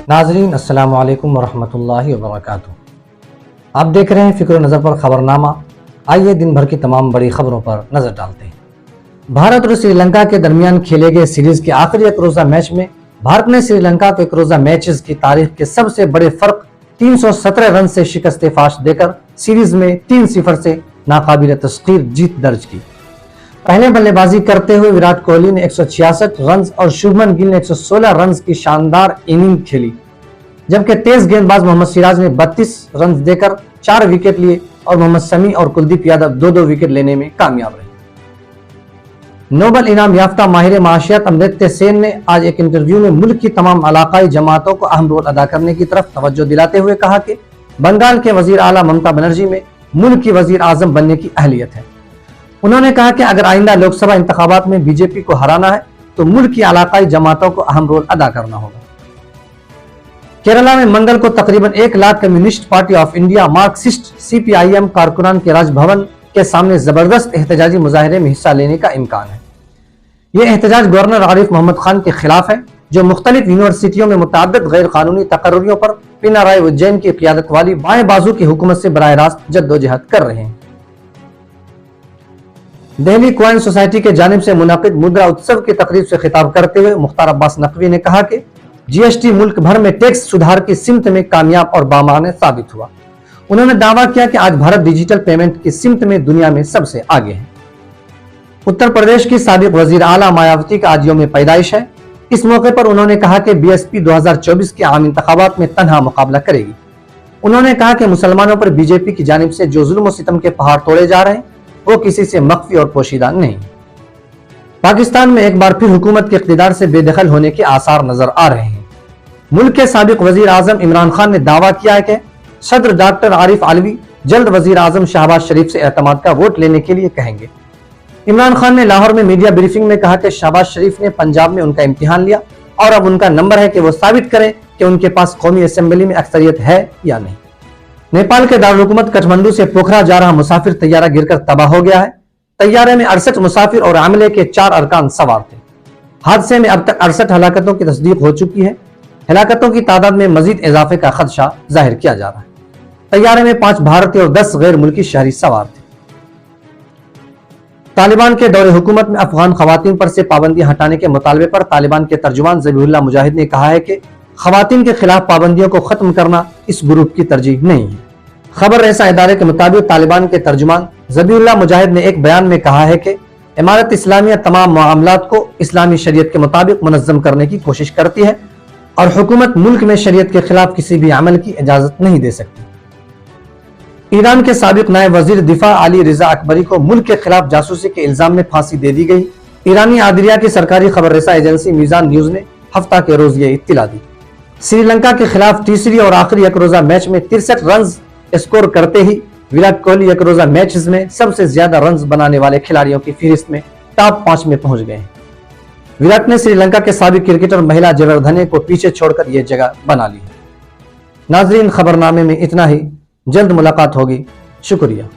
नाजरीन अस्सलाम वालेकुम वरहमतुल्लाहि वबरकातुहू। आप देख रहे हैं फिक्र नज़र पर खबरनामा। आइए दिन भर की तमाम बड़ी खबरों पर नजर डालते हैं। भारत और श्रीलंका के दरमियान खेले गए सीरीज के आखिरी एक रोजा मैच में भारत ने श्रीलंका को एक रोजा मैचेस की तारीख के सबसे बड़े फर्क 317 रन से शिकस्त फाश देकर सीरीज में 3-0 से नाकाबिल तस्खीर जीत दर्ज की। पहले बल्लेबाजी करते हुए विराट कोहली ने 166 रन और शुभमन गिल ने 116 रन की शानदार इनिंग खेली, जबकि तेज गेंदबाज मोहम्मद सिराज ने 32 रन देकर 4 विकेट लिए और मोहम्मद शमी और कुलदीप यादव 2-2 विकेट लेने में कामयाब रहे। नोबल इनाम याफ्ता माहिर माशियात अमर्त्य सेन ने आज एक इंटरव्यू में मुल्क की तमाम इलाकाई जमातों को अहम रोल अदा करने की तरफ तवज्जो दिलाते हुए कहा कि बंगाल के वजीर आला ममता बनर्जी में मुल्क की वजीर आजम बनने की अहलियत है। उन्होंने कहा कि अगर आइंदा लोकसभा इंतखाबात में बीजेपी को हराना है तो मुल्क की इलाकाई जमातों को अहम रोल अदा करना होगा। केरला में मंगल को तकरीबन 1 lakh communist party of India Marxist CPIM कारकुनान के राजभवन के सामने जबरदस्त एहतजाजी मुजाहरे में हिस्सा लेने का इम्कान है। यह एहतजाज गवर्नर आरिफ मोहम्मद खान के खिलाफ है, जो मुख्तलिफ यूनिवर्सिटियों में मुतअद्दिद गैर कानूनी तकर्रुरियों पर पिनाराई विजयन की क़ियादत वाली बाएं बाजू की हुकूमत से बराह रास्त जद्दोजहद कर रहे हैं। दिल्ली कॉइन सोसाइटी के जानिब से मुनाकिद मुद्रा उत्सव की तकरीब से खिताब करते हुए मुख्तार अब्बास नकवी ने कहा कि GST मुल्क भर में टैक्स सुधार की सिमत में कामयाब और बामाने साबित हुआ। उन्होंने दावा किया कि आज भारत डिजिटल पेमेंट की सिमत में दुनिया में सबसे आगे है। उत्तर प्रदेश की साबिक वजीर आला मायावती का आज यौम पैदाइश है। इस मौके पर उन्होंने कहा कि BSP 2024 के आम इंतखाबात में तन्हा मुकाबला करेगी। उन्होंने कहा कि मुसलमानों पर बीजेपी की जानिब से जो जुल्म और सितम के पहाड़ तोड़े जा रहे हैं वो किसी से मख्फी और पोशीदा नहीं। पाकिस्तान में एक बार फिर हुकूमत के इक़्तिदार से बेदखल होने के आसार नजर आ रहे हैं। मुल्क के साबिक वजीर आजम इमरान खान ने दावा किया है कि सदर डॉक्टर आरिफ अलवी जल्द वजीर आजम शहबाज शरीफ से एतमाद का वोट लेने के लिए कहेंगे। इमरान खान ने लाहौर में मीडिया ब्रीफिंग में कहा कि शहबाज शरीफ ने पंजाब में उनका इम्तिहान लिया और अब उनका नंबर है कि वो साबित करें कि उनके पास कौमी असेंबली में अक्सरियत है या नहीं। नेपाल के दारुल-हुकूमत काठमांडू से पोखरा जा रहा मुसाफिर तैयारा गिरकर तबाह हो गया है। तैयारे में 68 मुसाफिर और आमले के 4 अरकान सवार थे। हादसे में अब तक 68 हलाकतों की तस्दीक हो चुकी है। हलाकतों की तादाद में मजीद इजाफे का खदशा जाहिर किया जा रहा है। तैयारे में 5 भारतीय और 10 गैर मुल्की शहरी सवार थे। तालिबान के दौरे हुकूमत में अफगान खवातीन पर से पाबंदियां हटाने के मुतालबे पर तालिबान के तर्जुमान ज़बीहुल्लाह मुजाहिद ने कहा है कि खवातीन के खिलाफ पाबंदियों को खत्म करना इस ग्रुप की तरजीह नहीं है। खबर रसा इदारे के मुताबिक तालिबान के तर्जुमान ज़बीहुल्लाह मुजाहिद ने एक बयान में कहा है कि इमारत इस्लामिया तमाम मामलात को इस्लामी शरीयत के मुताबिक मुनज़्ज़म करने की कोशिश करती है और हुकूमत मुल्क में शरीयत के खिलाफ किसी भी अमल की इजाजत नहीं दे सकती। ईरान के साबिक नायब वजीर दिफा अली रिजा अकबरी को मुल्क के खिलाफ जासूसी के इल्जाम में फांसी दे दी गई। ईरानी आदलिया की सरकारी खबर रसा एजेंसी मीज़ान न्यूज ने हफ्ता के रोज ये इत्तला दी। श्रीलंका के खिलाफ तीसरी और आखिरी एक रोजा मैच में 63 रन स्कोर करते ही विराट कोहली एक रोजा मैचेस में सबसे ज्यादा रन बनाने वाले खिलाड़ियों की फहरिस्त में टॉप 5 में पहुंच गए हैं। विराट ने श्रीलंका के साबिक क्रिकेटर महिला जयवर्धने को पीछे छोड़कर यह जगह बना ली है। नाजरीन, खबरनामे में इतना ही। जल्द मुलाकात होगी। शुक्रिया।